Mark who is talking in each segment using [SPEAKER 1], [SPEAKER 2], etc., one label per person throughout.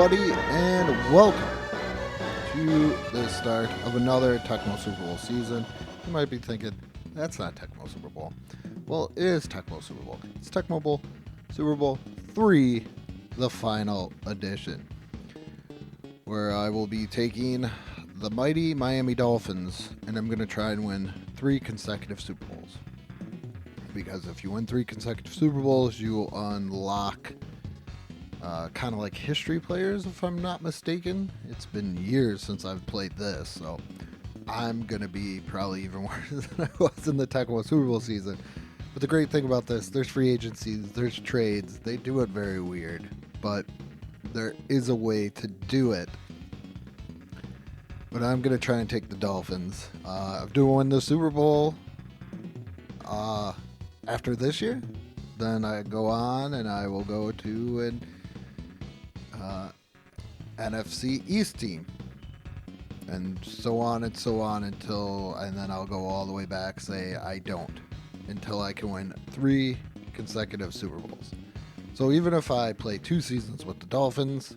[SPEAKER 1] everybody, and welcome to the start of another Tecmo Super Bowl season. You might be thinking, that's not Tecmo Super Bowl. Well, it is Tecmo Super Bowl. It's Tecmo Bowl Super Bowl 3, the final edition, where I will be taking the mighty Miami Dolphins, and I'm going to try and win 3 consecutive Super Bowls. Because if you win 3 consecutive Super Bowls, you will unlock kind of like history players, if I'm not mistaken. It's been years since I've played this, so I'm going to be probably even worse than I was in the Tecmo Super Bowl season. But the great thing about this, there's free agencies, there's trades. They do it very weird, but there is a way to do it. But I'm going to try and take the Dolphins. I'm doing win the Super Bowl after this year. Then I go on and I will go to an NFC East team. And so on until, and then I'll go all the way back, say I don't, until I can win 3 consecutive Super Bowls. So even if I play 2 seasons with the Dolphins,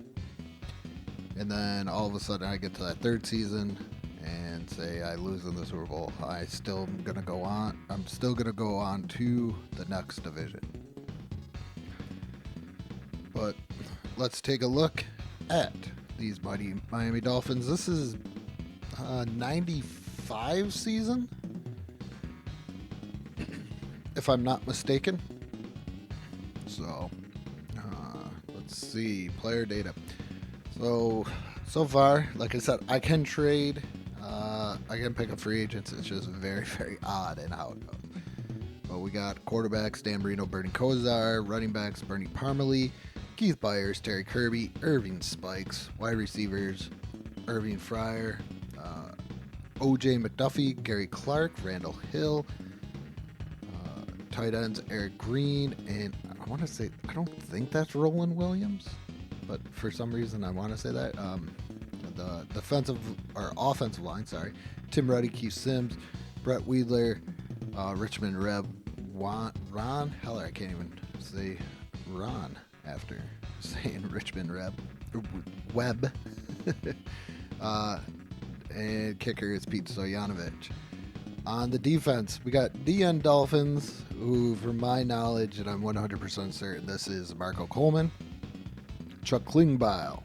[SPEAKER 1] and then all of a sudden I get to that 3rd season and say I lose in the Super Bowl, I'm still gonna go on to the next division. But let's take a look at these mighty Miami Dolphins. This is 95 season, if I'm not mistaken. So let's see, player data. So far, like I said, I can trade. I can pick up free agents. It's just very, very odd in how it goes. But we got quarterbacks: Dan Marino, Bernie Kosar; running backs: Bernie Parmalee, Keith Byers, Terry Kirby, Irving Spikes; wide receivers: Irving Fryer, O.J. McDuffie, Gary Clark, Randall Hill; tight ends: Eric Green, and I want to say, I don't think that's Roland Williams, but for some reason I want to say that. The defensive or offensive line, Tim Ruddy, Keith Sims, Brett Weidler, Richmond Reb, Ron Heller. I can't even say Ron after saying Richmond Webb. And kicker is Pete Stoyanovich. On the defense, we got DN Dolphins, who, from my knowledge, and I'm 100% certain this is Marco Coleman, Chuck Klingbeil,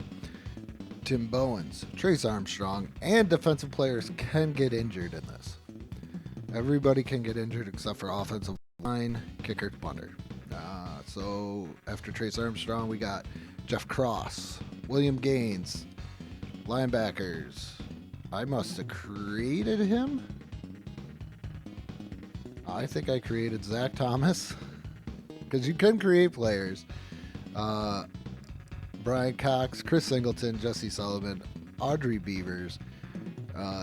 [SPEAKER 1] Tim Bowens, Trace Armstrong, and defensive players can get injured in this. Everybody can get injured except for offensive line, kicker, punter. So after Trace Armstrong, we got Jeff Cross, William Gaines, linebackers. I must have created him. I think I created Zach Thomas, because you can create players. Brian Cox, Chris Singleton, Jesse Sullivan, Audrey Beavers,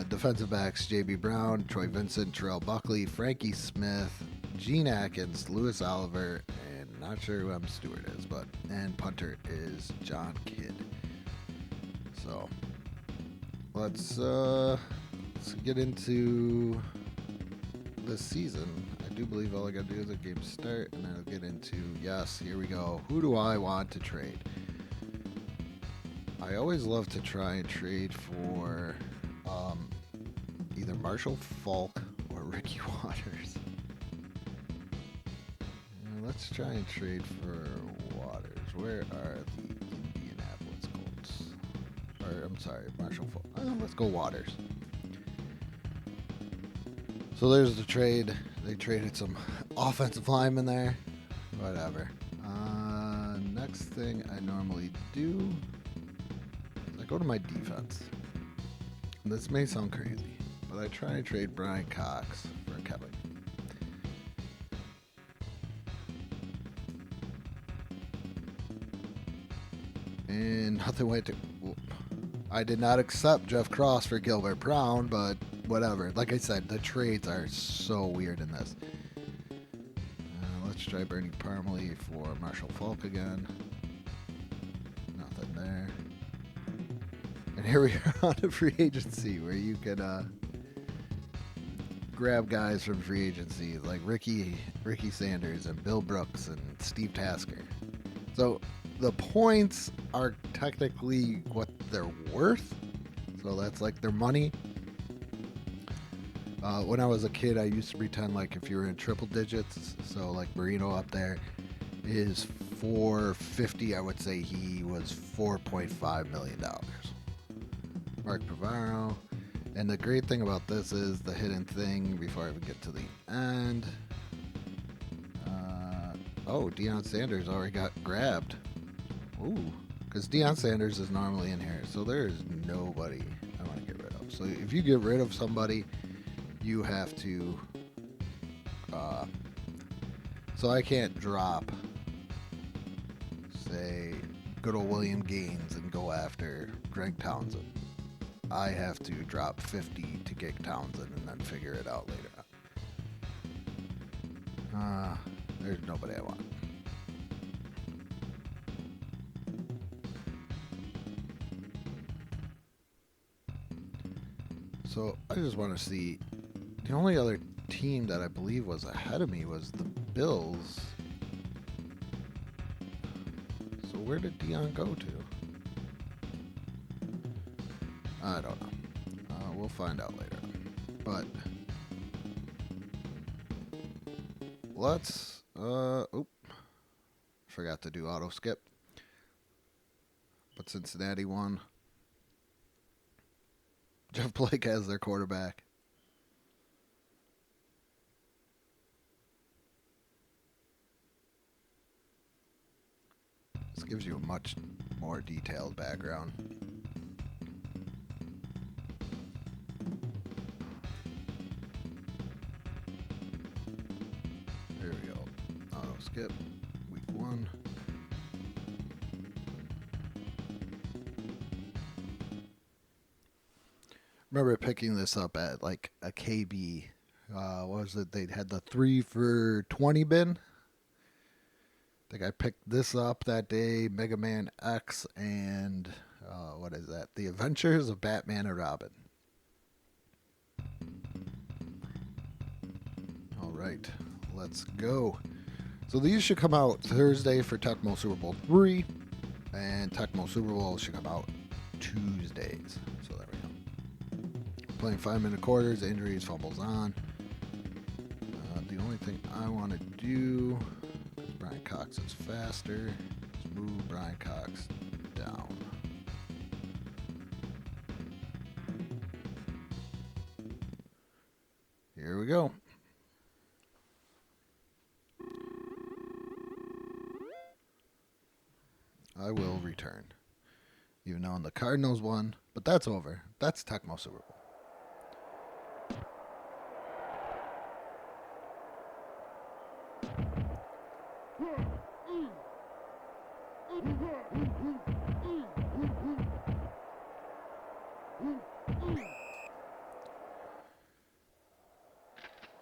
[SPEAKER 1] defensive backs: J.B. Brown, Troy Vincent, Terrell Buckley, Frankie Smith, Gene Atkins, Lewis Oliver, and not sure who M. Stewart is, and punter is John Kidd. So let's get into this season. I do believe all I gotta do is a game start, and then I'll get into, yes, here we go. Who do I want to trade? I always love to try and trade for either Marshall Falk or Ricky Waters. Let's try and trade for Waters. Where are the Indianapolis Colts? Or, I'm sorry, Marshall Falk. Let's go Waters. So there's the trade. They traded some offensive linemen there. Whatever. Next thing I normally do, I go to my defense. This may sound crazy, but I try to trade Brian Cox for Kevin. And nothing went to. I did not accept Jeff Cross for Gilbert Brown, but whatever. Like I said, the trades are so weird in this. Let's try Bernie Parmalee for Marshall Falk again. Nothing there. And here we are on a free agency where you can grab guys from free agency like Ricky Sanders and Bill Brooks and Steve Tasker. So the points are technically what they're worth. So that's like their money. When I was a kid, I used to pretend like if you were in triple digits, so like Marino up there is 450, I would say he was $4.5 million. Mark Pavaro. And the great thing about this is the hidden thing before I even get to the end. Oh, Deion Sanders already got grabbed. Ooh, because Deion Sanders is normally in here, so there is nobody I want to get rid of. So if you get rid of somebody, you have to. So I can't drop, say, good old William Gaines and go after Greg Townsend. I have to drop 50 to get Townsend and then figure it out later on. There's nobody I want. So I just want to see. The only other team that I believe was ahead of me was the Bills. So where did Deion go to? I don't know. We'll find out later. But let's. Forgot to do auto skip. But Cincinnati won. Jeff Blake has their quarterback. This gives you a much more detailed background. There we go. Auto skip. Week 1. Remember picking this up at like a KB. What was it? They had the 3 for 20 bin. I think I picked this up that day. Mega Man X and what is that? The Adventures of Batman and Robin. All right, let's go. So these should come out Thursday for Tecmo Super Bowl 3, and Tecmo Super Bowl should come out Tuesdays. So there we go. Playing 5-minute quarters, injuries, fumbles on. The only thing I want to do, because Brian Cox is faster, is move Brian Cox down. Here we go. I will return. Even though the Cardinals won, but that's over. That's Tecmo Super Bowl.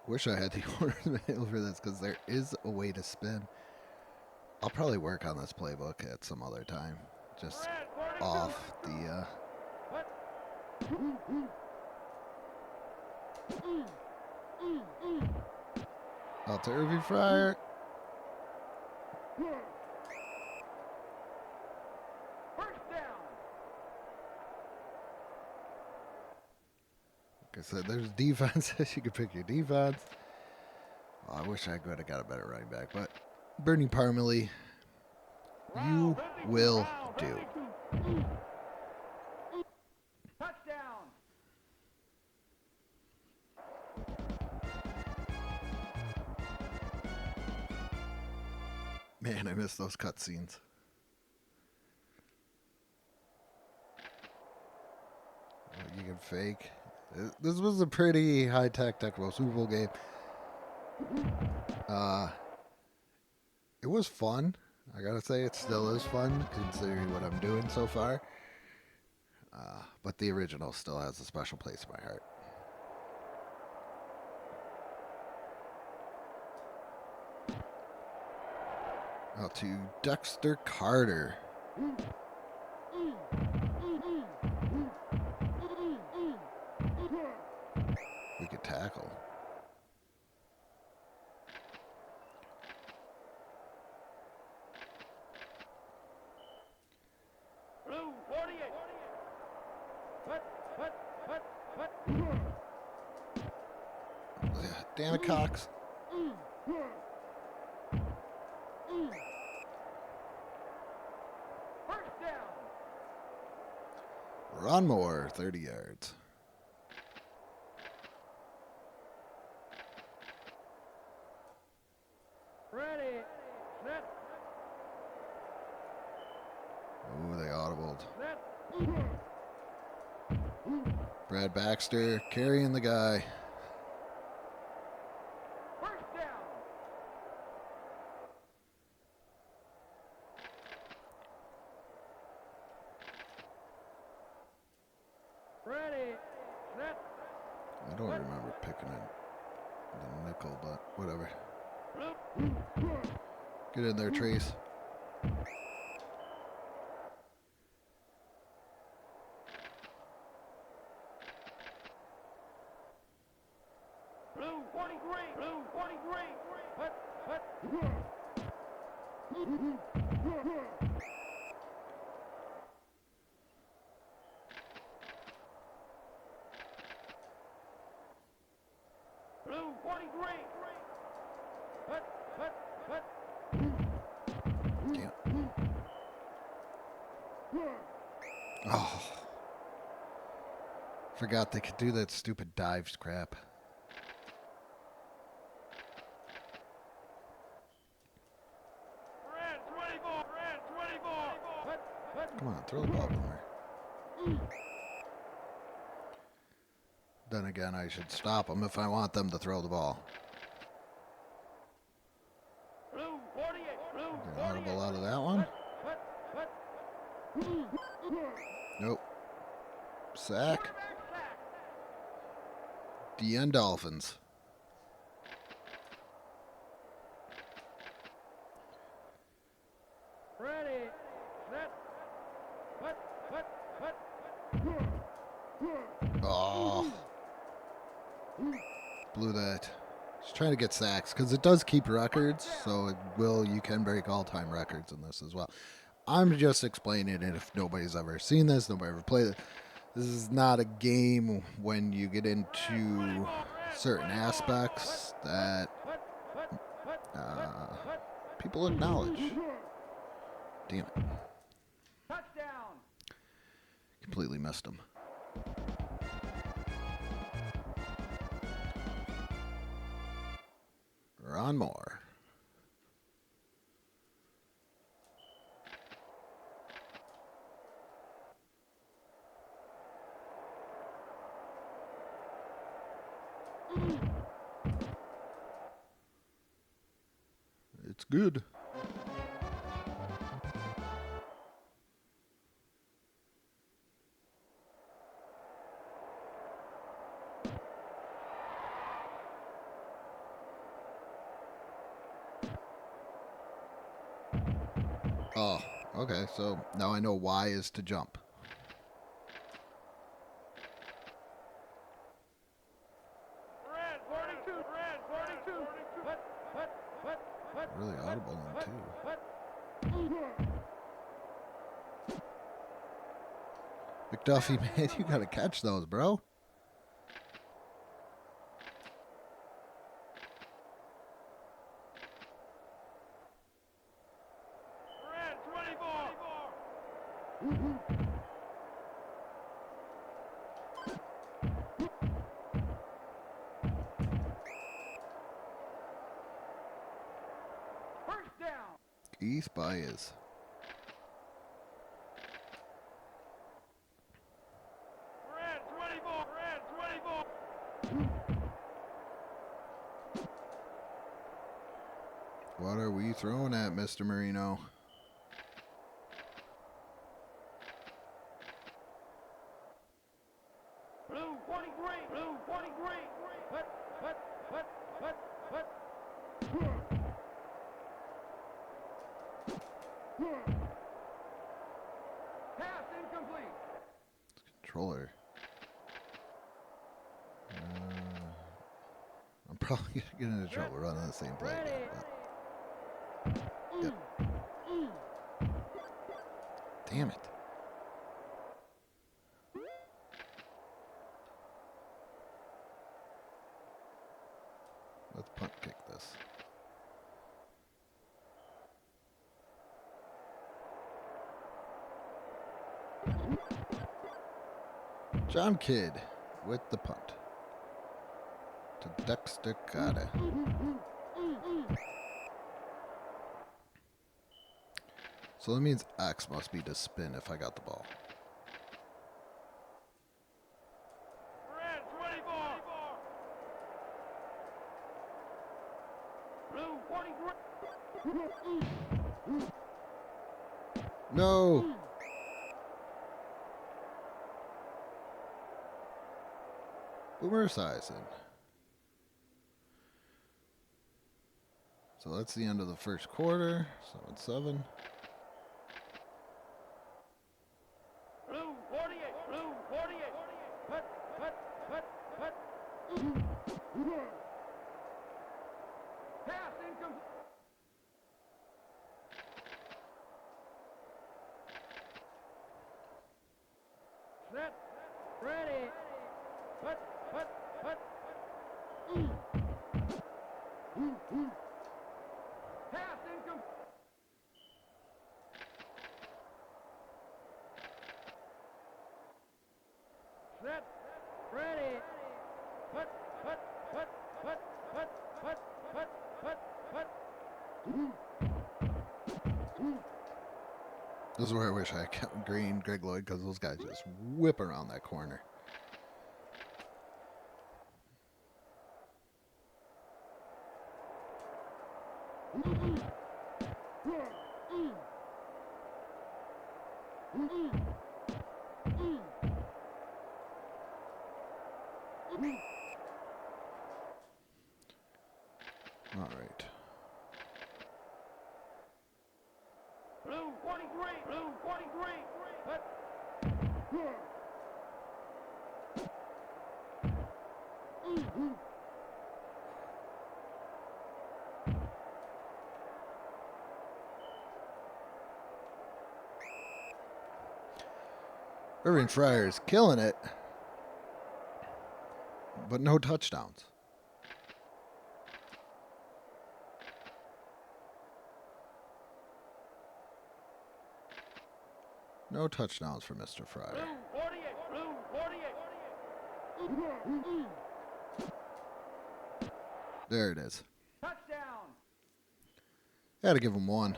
[SPEAKER 1] Wish I had the order manual for this because there is a way to spin. I'll probably work on this playbook at some other time. Just off the. Alternative Fryer. Like I said, there's defenses. You can pick your defense. Oh, I wish I could have got a better running back, but Bernie Parmalee, you will do. Touchdown. Man, I miss those cutscenes. You can fake. This was a pretty high-tech Tecmo Super Bowl game. It was fun. I gotta say, it still is fun, considering what I'm doing so far. But the original still has a special place in my heart. Now to Dexter Carter. We could tackle. Damn it, Cox. Ron Moore, 30 yards.
[SPEAKER 2] Ready, set,
[SPEAKER 1] Oh, they audibled.
[SPEAKER 2] set.
[SPEAKER 1] Brad Baxter carrying the guy.
[SPEAKER 2] First down. Ready, set.
[SPEAKER 1] I don't remember picking it the nickel, but whatever. Get in there, Trace.
[SPEAKER 2] Blue 43, blue 43. Hut. Blue 43. Hut.
[SPEAKER 1] Damn. Oh. Forgot they could do that stupid dives crap.
[SPEAKER 2] Red 24. Hut.
[SPEAKER 1] Come on, throw the ball somewhere. Then again, I should stop them if I want them to throw the ball.
[SPEAKER 2] Blue 48, blue
[SPEAKER 1] Get
[SPEAKER 2] 48.
[SPEAKER 1] audible out of that one.
[SPEAKER 2] Hut.
[SPEAKER 1] Nope. Sack.
[SPEAKER 2] Quarterback sack.
[SPEAKER 1] DN Dolphins.
[SPEAKER 2] Ready, set. Hut.
[SPEAKER 1] Oh. Blew that. Just trying to get sacks because it does keep records, so you can break all-time records in this as well. I'm just explaining it if nobody's ever seen this, nobody ever played it. This is not a game when you get into certain aspects that people acknowledge. Damn it.
[SPEAKER 2] Touchdown.
[SPEAKER 1] Completely missed him. Ron Moore. It's good. Oh, okay. So now I know Y is to jump.
[SPEAKER 2] Red 42. Hut.
[SPEAKER 1] Really audible in too. McDuffie, man, you gotta catch those, bro.
[SPEAKER 2] Red 24. First down.
[SPEAKER 1] Keith Baez.
[SPEAKER 2] Red 24.
[SPEAKER 1] What are we throwing at, Mr. Marino?
[SPEAKER 2] Blue 43. Hut. Pass incomplete.
[SPEAKER 1] Controller. I'm probably gonna get into trouble running the same play again, but yep. Damn it. Let's punt kick this. John Kidd with the punt. To Dexter Gade. So that means X must be to spin if I got the ball.
[SPEAKER 2] Red 24. Blue 43.
[SPEAKER 1] No! Boomer Esiason. So that's the end of the first quarter. 7-7.
[SPEAKER 2] Blue 48. Blue 48. Put. Pass incomplete. Set. Ready. Put. Pass incomplete. Set. Ready. Put.
[SPEAKER 1] This is where I wish I kept Green, Greg Lloyd, because those guys just whip around that corner. All right.
[SPEAKER 2] Blue 43. Blue 43. Put.
[SPEAKER 1] Irving Fryer's killing it, but no touchdowns. No touchdowns for Mr. Fryer.
[SPEAKER 2] Blue 48. Blue 48.
[SPEAKER 1] There it is.
[SPEAKER 2] Touchdown.
[SPEAKER 1] Had to give him one.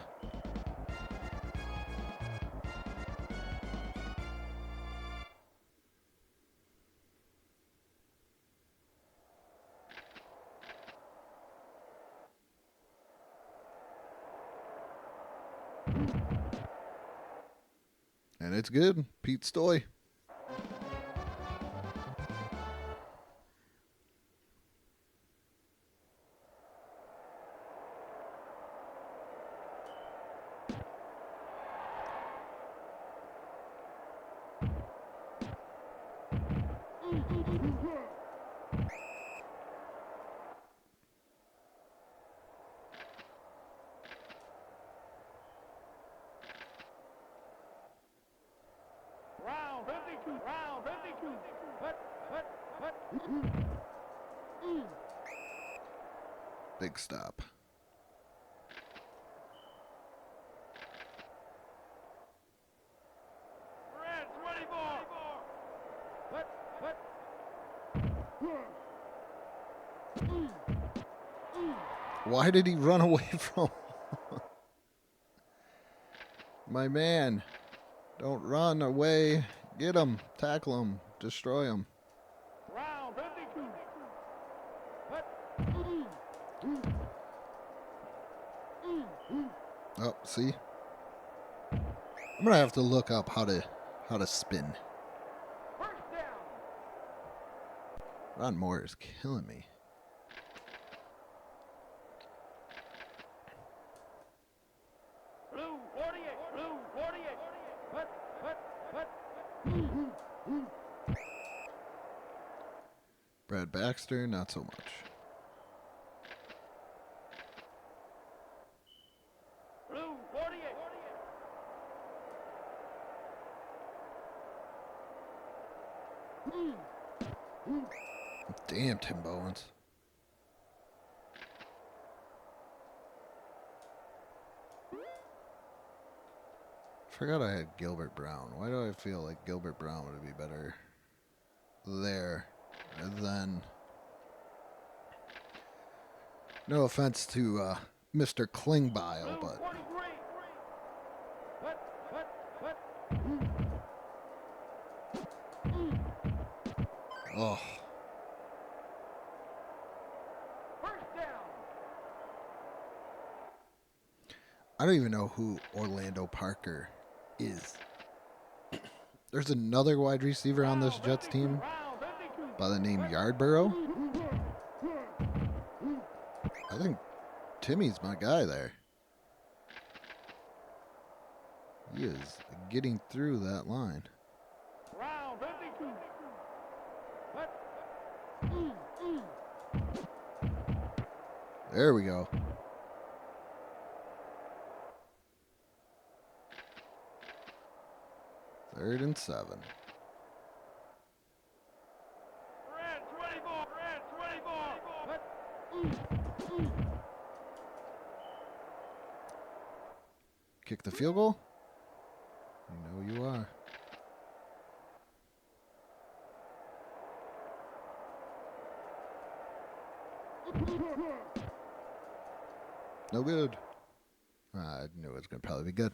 [SPEAKER 1] And it's good. Pete Stoy.
[SPEAKER 2] Round 52. Round 52. Put.
[SPEAKER 1] Big stop.
[SPEAKER 2] Red 24. Put.
[SPEAKER 1] Why did he run away from my man? Don't run away. Get him. Tackle him. Destroy him.
[SPEAKER 2] Round 52. Put.
[SPEAKER 1] Oh, see? I'm going to have to look up how to spin.
[SPEAKER 2] First down.
[SPEAKER 1] Ron Moore is killing me.
[SPEAKER 2] Blue 48. Blue 48. Put.
[SPEAKER 1] Brad Baxter, not so much.
[SPEAKER 2] Blue 48.
[SPEAKER 1] Damn, Tim Bowens. forgot I had Gilbert Brown. Why do I feel like Gilbert Brown would be better there than... No offense to Mr. Klingbile,
[SPEAKER 2] Blue
[SPEAKER 1] but...
[SPEAKER 2] 43. But.
[SPEAKER 1] Oh,
[SPEAKER 2] First down.
[SPEAKER 1] I don't even know who Orlando Parker is. There's another wide receiver on this Jets team
[SPEAKER 2] Round 52.
[SPEAKER 1] by the name Yardborough. I think Timmy's my guy there. He is getting through that line.
[SPEAKER 2] Round 52. But.
[SPEAKER 1] There we go. Third and 7.
[SPEAKER 2] Red 24. Red 24. But.
[SPEAKER 1] Kick the field goal? You know you are. No good. I knew it was going to probably be good.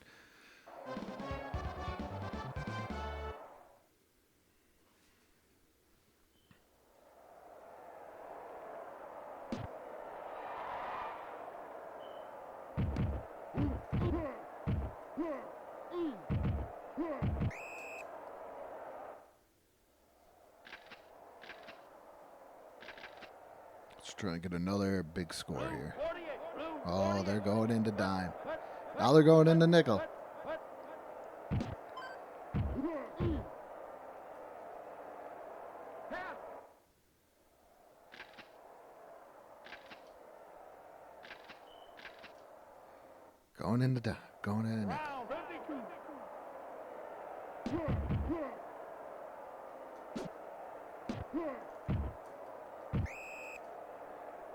[SPEAKER 1] Let's try and get another big score here.
[SPEAKER 2] 48. Blue
[SPEAKER 1] Oh,
[SPEAKER 2] 48.
[SPEAKER 1] they're going into dime.
[SPEAKER 2] But.
[SPEAKER 1] Now they're going into nickel.
[SPEAKER 2] But. Pass.
[SPEAKER 1] Going into dime. Going into nickel.
[SPEAKER 2] Round 52.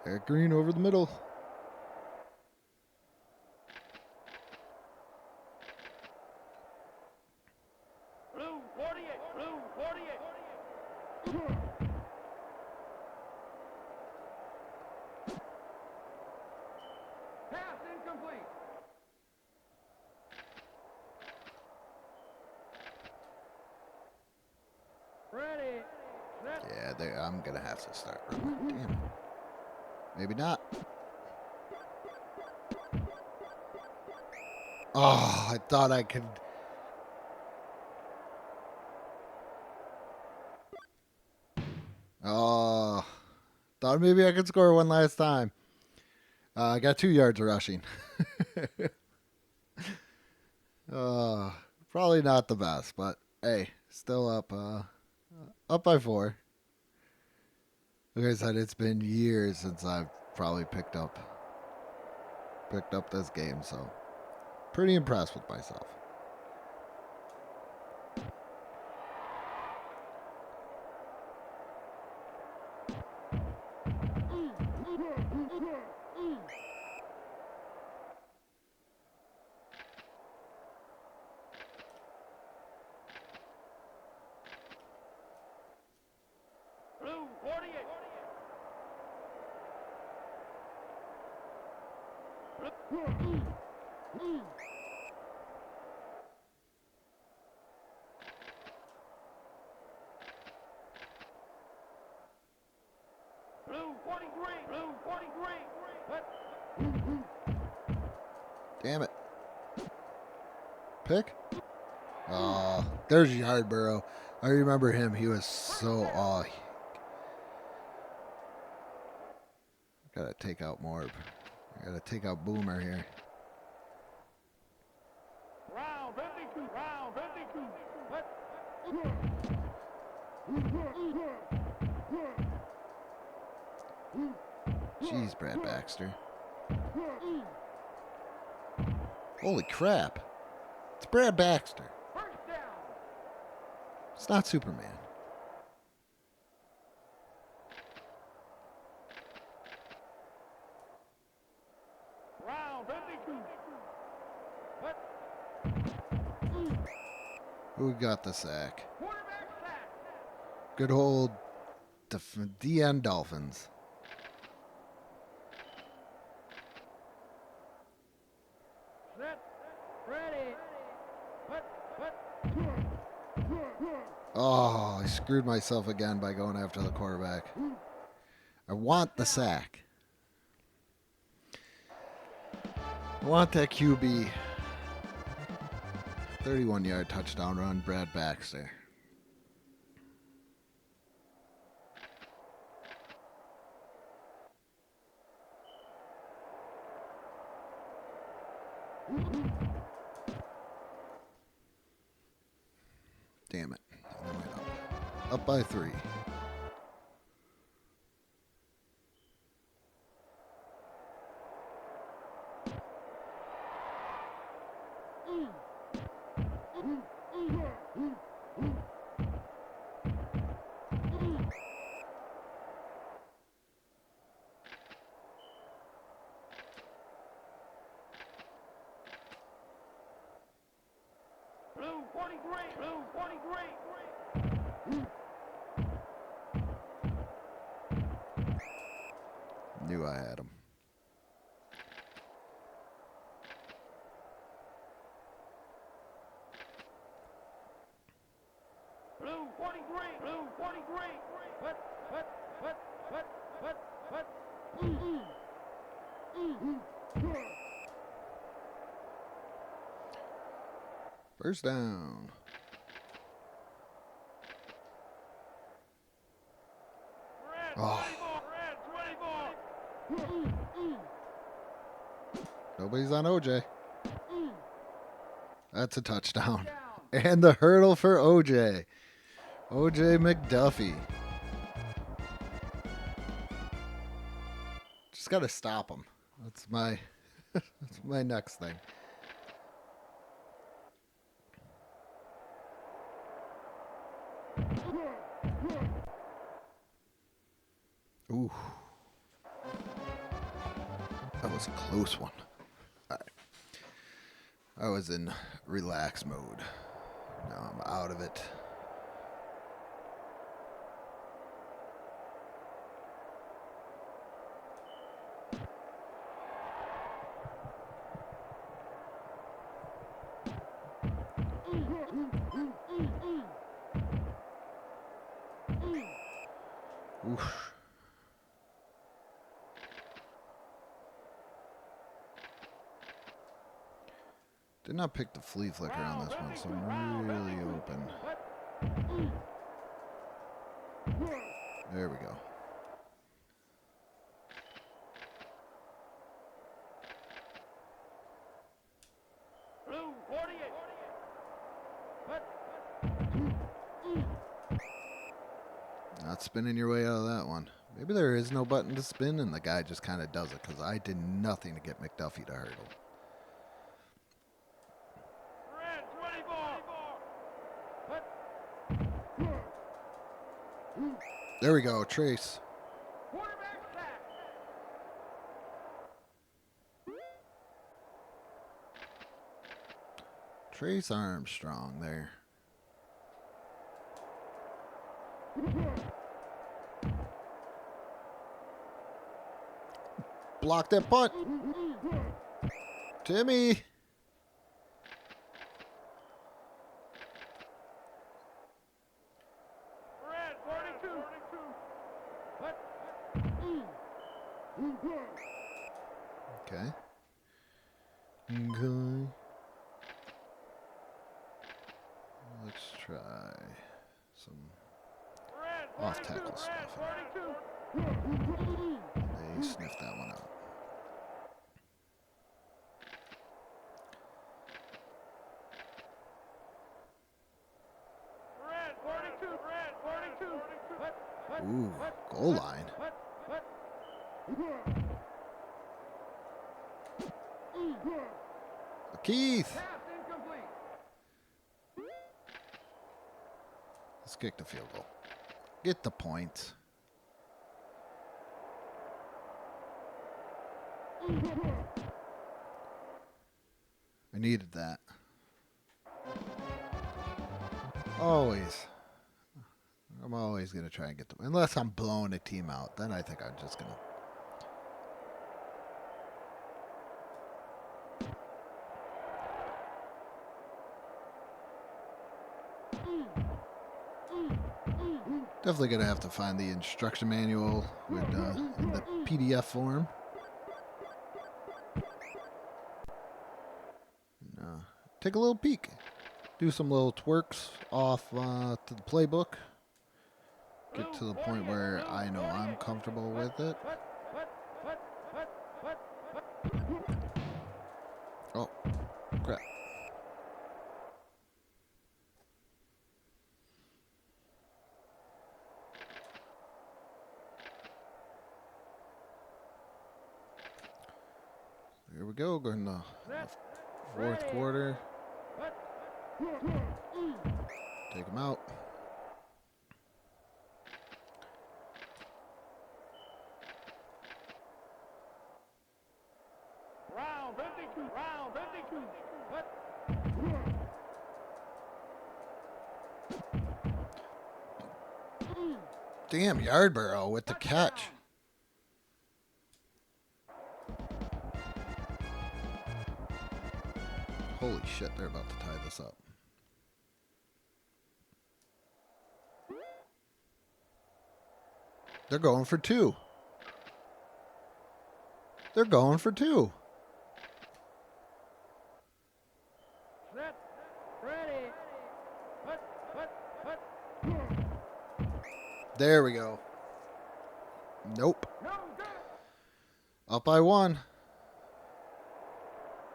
[SPEAKER 1] Eric Green over the middle.
[SPEAKER 2] Blue 48. Blue 48. Pass incomplete. Ready. Set.
[SPEAKER 1] Yeah, I'm going to have to start running. Damn it. Maybe not. Oh, I thought I could. Oh, thought maybe I could score one last time. I got 2 yards of rushing. Probably not the best, but hey, still up by 4. Like I said, it's been years since I've probably picked up this game, so pretty impressed with myself.
[SPEAKER 2] Blue 48. Blue 43. Blue 43. But.
[SPEAKER 1] Damn it. Pick? Oh, there's Yardborough. I remember him. He was so gotta take out more. Gotta take out Boomer here.
[SPEAKER 2] Round 52. Round 52. But.
[SPEAKER 1] Jeez, Brad Baxter. Holy crap. It's Brad Baxter.
[SPEAKER 2] First down.
[SPEAKER 1] It's not Superman.
[SPEAKER 2] Round 52. But.
[SPEAKER 1] Who got the sack?
[SPEAKER 2] Quarterback sack.
[SPEAKER 1] Good old DN Dolphins.
[SPEAKER 2] Set. Ready. Put.
[SPEAKER 1] Oh, I screwed myself again by going after the quarterback. I want the sack. I want that QB. 31-yard touchdown run, Brad Baxter. Damn it. And then went up by 3.
[SPEAKER 2] Blue 43. Blue 43.
[SPEAKER 1] Knew I had him.
[SPEAKER 2] Blue 43. Blue 43. Put.
[SPEAKER 1] First down.
[SPEAKER 2] Red
[SPEAKER 1] Oh.
[SPEAKER 2] 24.
[SPEAKER 1] Nobody's on OJ. That's a touchdown. And the hurdle for OJ. OJ McDuffie. Just got to stop him. That's my that's my next thing. Ooh. That was a close one. All right. I was in relax mode. Now I'm out of it. Oof. Did not pick the flea flicker on this one, so I'm really open. There we go.
[SPEAKER 2] Blue 48.
[SPEAKER 1] Not spinning your way out of that one. Maybe there is no button to spin and the guy just kind of does it because I did nothing to get McDuffie to hurdle.
[SPEAKER 2] Red 24.
[SPEAKER 1] There we go, Trace.
[SPEAKER 2] Quarterback sack.
[SPEAKER 1] Trace Armstrong there. Block that punt. Timmy.
[SPEAKER 2] Red 42.
[SPEAKER 1] Okay. Okay. Let's try some
[SPEAKER 2] Red
[SPEAKER 1] off
[SPEAKER 2] 42.
[SPEAKER 1] tackle stuff.
[SPEAKER 2] Red 42.
[SPEAKER 1] They sniffed that one out.
[SPEAKER 2] Red 42. Red 42.
[SPEAKER 1] Ooh, goal line. Keith.
[SPEAKER 2] Pass incomplete.
[SPEAKER 1] Let's kick the field goal. Get the point. I needed that. Always. I'm always going to try and get them. Unless I'm blowing a team out. Then I think I'm just going to. Definitely going to have to find the instruction manual with, in the PDF form. And, take a little peek. Do some little twerks off to the playbook. Get to the point where I know I'm comfortable with it. Oh, crap. Here we go. Going to the fourth quarter. Take him out.
[SPEAKER 2] Round 52. Round 52.
[SPEAKER 1] Damn, Yardborough with the catch. Holy shit, they're about to tie this up. They're going for two. They're going for two.
[SPEAKER 2] Set. Ready.
[SPEAKER 1] There we go. Nope.
[SPEAKER 2] No good.
[SPEAKER 1] Up by one.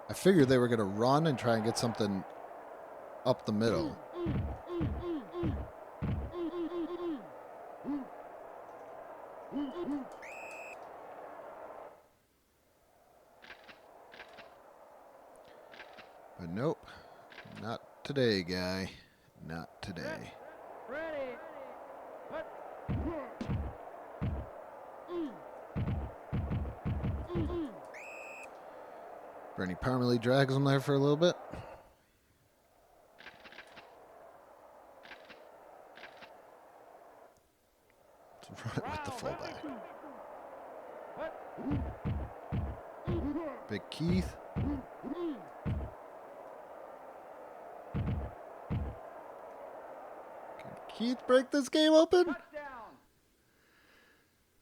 [SPEAKER 1] I figured they were going to run and try and get something up the middle. But nope. Not today, guy. Not today.
[SPEAKER 2] Ready.
[SPEAKER 1] Bernie Parmalee drags him there for a little bit. Let's run it with the fullback. Big Keith. Can Keith break this game open?
[SPEAKER 2] Touchdown.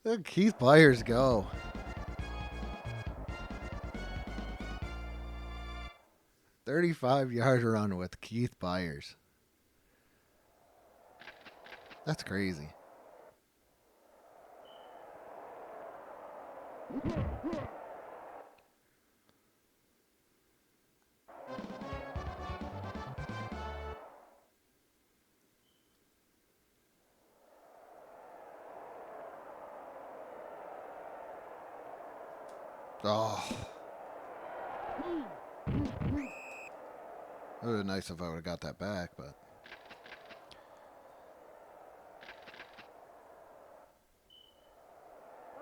[SPEAKER 1] Let Keith Byers go. "35-yard run with Keith Byers." That's crazy. Oh. It would have been nice if I would have got that back, but.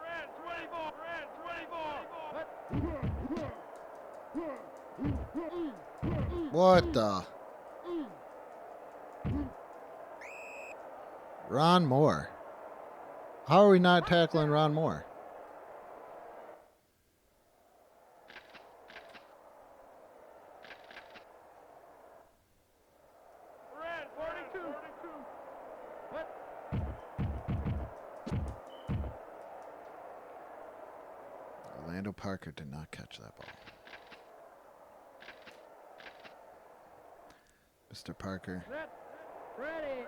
[SPEAKER 2] Red 24. Red 24.
[SPEAKER 1] What the? Ron Moore. How are we not tackling Ron Moore?
[SPEAKER 2] Red 42.
[SPEAKER 1] Orlando Parker did not catch that ball. Mr. Parker.
[SPEAKER 2] Set. Ready.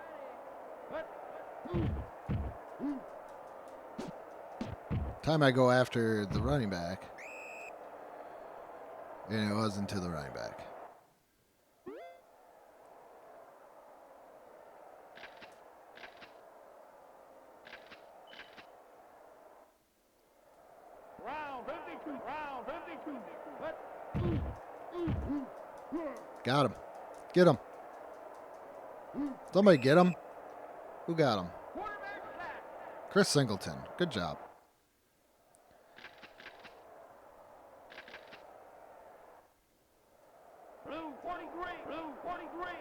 [SPEAKER 1] Time I go after the running back. And it wasn't to the running back.
[SPEAKER 2] Round 52. Round 52.
[SPEAKER 1] Got him. Get him. Somebody get him. Who got him?
[SPEAKER 2] Quarterback sack.
[SPEAKER 1] Chris Singleton. Good job.
[SPEAKER 2] Blue 43. Blue 43.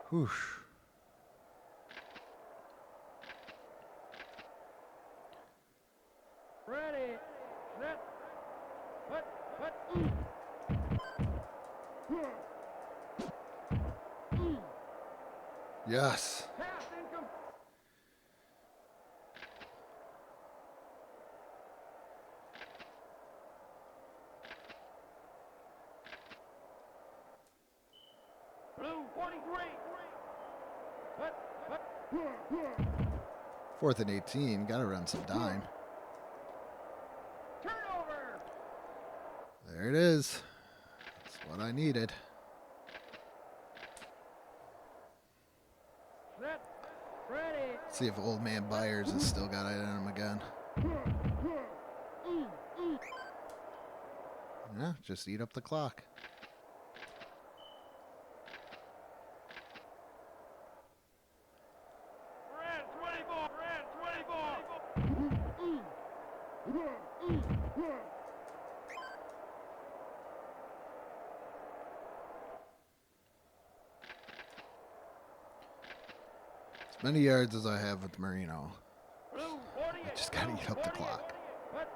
[SPEAKER 1] Whoosh.
[SPEAKER 2] Ready, set, put.
[SPEAKER 1] Yes.
[SPEAKER 2] Pass income. Blue 43. Put.
[SPEAKER 1] 4th and 18. Got to run some dime.
[SPEAKER 2] Turnover.
[SPEAKER 1] There it is. That's what I needed.
[SPEAKER 2] Set, ready.
[SPEAKER 1] See if old man Byers has still got it in him again. Yeah, just eat up the clock.
[SPEAKER 2] Red 24. Red 24.
[SPEAKER 1] As many yards as I have with Marino.
[SPEAKER 2] Blue 48.
[SPEAKER 1] I just got to eat up the clock.
[SPEAKER 2] Put.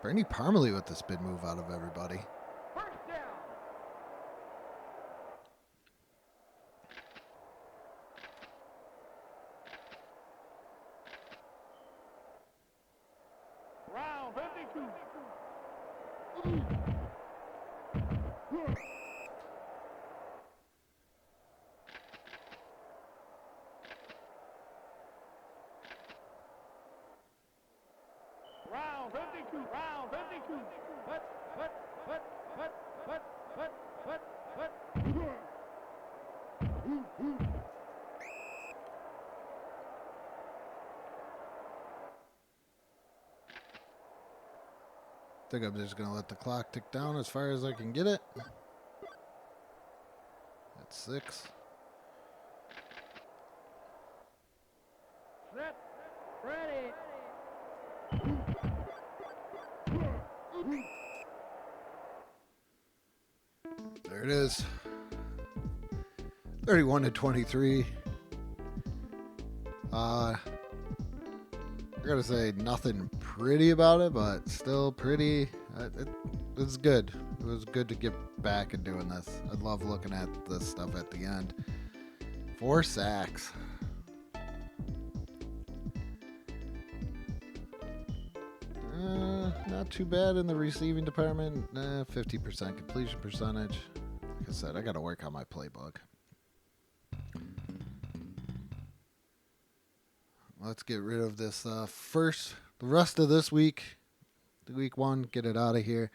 [SPEAKER 1] Bernie Parmalee with the spin move out of everybody.
[SPEAKER 2] First down. Round 52. Round 52. Round 52. Put.
[SPEAKER 1] I think I'm just going to let the clock tick down as far as I can get it. That's 6.
[SPEAKER 2] Set. Ready.
[SPEAKER 1] There it is. 31-23. I gotta say, nothing pretty about it, but still pretty. It was good. It was good to get back and doing this. I love looking at this stuff at the end. 4 sacks. Not too bad in the receiving department. 50% completion percentage. Like I said, I got to work on my playbook. Let's get rid of this first. The rest of this week, the week 1, get it out of here.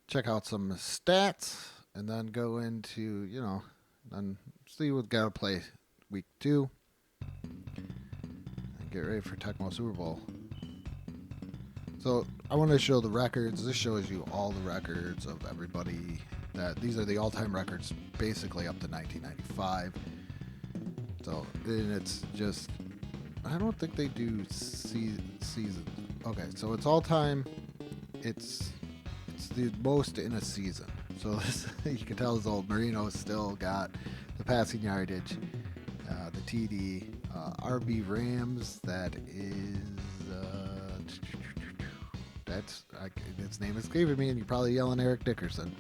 [SPEAKER 1] Check out some stats, and then go into, then see what's got to play week 2. And get ready for Tecmo Super Bowl. So I want to show the records. This shows you all the records of everybody. These are the all-time records, basically up to 1995. So, and it's just, I don't think they do seasons. Okay, so it's all-time. It's the most in a season. So this, you can tell, this old Marino's still got the passing yardage, the TD, RB Rams. That is. Its name is escaping me, and you're probably yelling Eric Dickerson.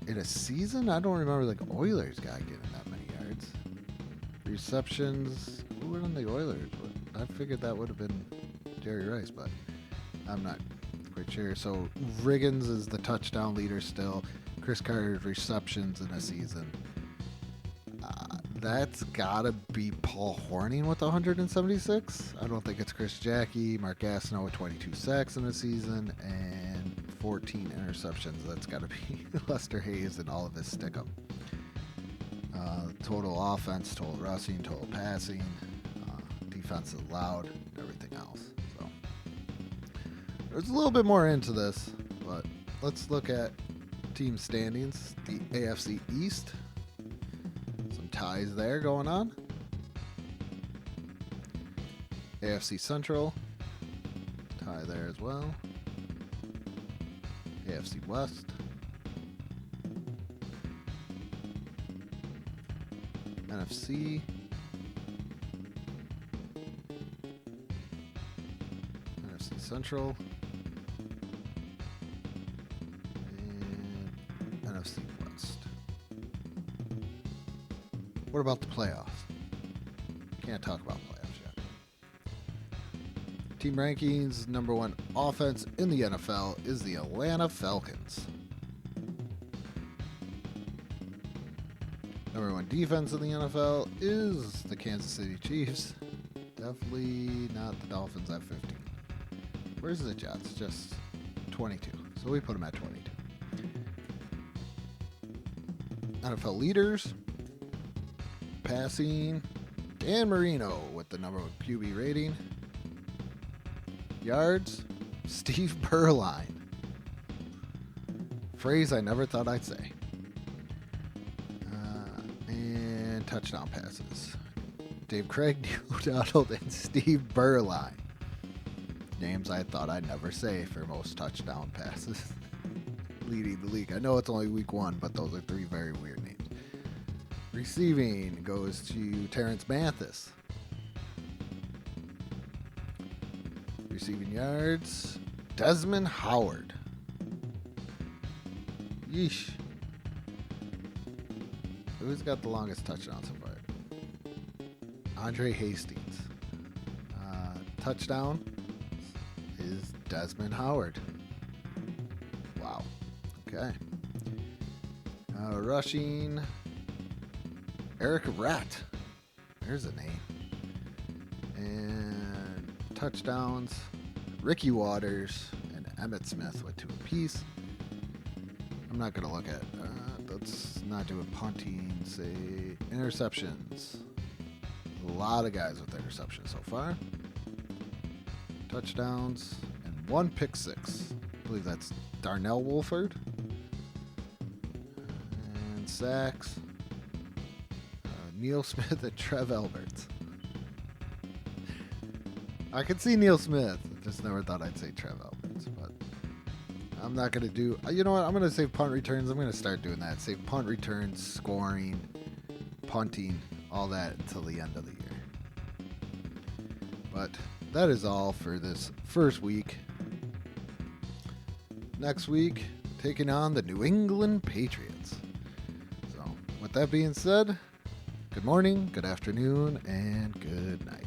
[SPEAKER 1] In a season, I don't remember like Oilers guy getting that many yards. Receptions, who went on the Oilers? I figured that would have been Jerry Rice, but I'm not quite sure. So Riggins is the touchdown leader still. Chris Carter's receptions in a season. That's gotta be Paul Horning with 176. I don't think it's Chris Jackie. Mark Gastineau with 22 sacks in a season and 14 interceptions. That's gotta be Lester Hayes and all of his stickum. Total offense, total rushing, total passing, defense allowed, everything else. So there's a little bit more into this, but let's look at team standings. The AFC East. Ties there going on. AFC Central, tie there as well. AFC West. NFC. NFC Central. And NFC West. What about the playoffs? Can't talk about playoffs yet. Team rankings, number one offense in the NFL is the Atlanta Falcons. Number one defense in the NFL is the Kansas City Chiefs. Definitely not the Dolphins at 15. Where's the Jets? Just 22. So we put them at 22. NFL leaders. Passing. Dan Marino with the number one QB rating. Yards. Steve Berline. Phrase I never thought I'd say. And touchdown passes. Dave Craig, Donald, and Steve Berline. Names I thought I'd never say for most touchdown passes. Leading the league. I know it's only week one, but those are three very weird names. Receiving goes to Terrence Mathis. Receiving yards, Desmond Howard. Yeesh. Who's got the longest touchdown so far? Andre Hastings. Touchdown is Desmond Howard. Wow. Okay. Rushing, Eric Ratt. There's a name. And touchdowns, Ricky Waters and Emmitt Smith with 2 apiece. I'm not going to look at, let's not do it. Punting, say, interceptions. A lot of guys with interceptions so far. Touchdowns and 1 pick six. I believe that's Darnell Wolford. And sacks, Neil Smith and Trev Alberts. I could see Neil Smith. Just never thought I'd say Trev Alberts, but I'm not going to do... You know what? I'm going to save punt returns. I'm going to start doing that. Save punt returns, scoring, punting, all that until the end of the year. But that is all for this first week. Next week, taking on the New England Patriots. So, with that being said, good morning, good afternoon, and good night.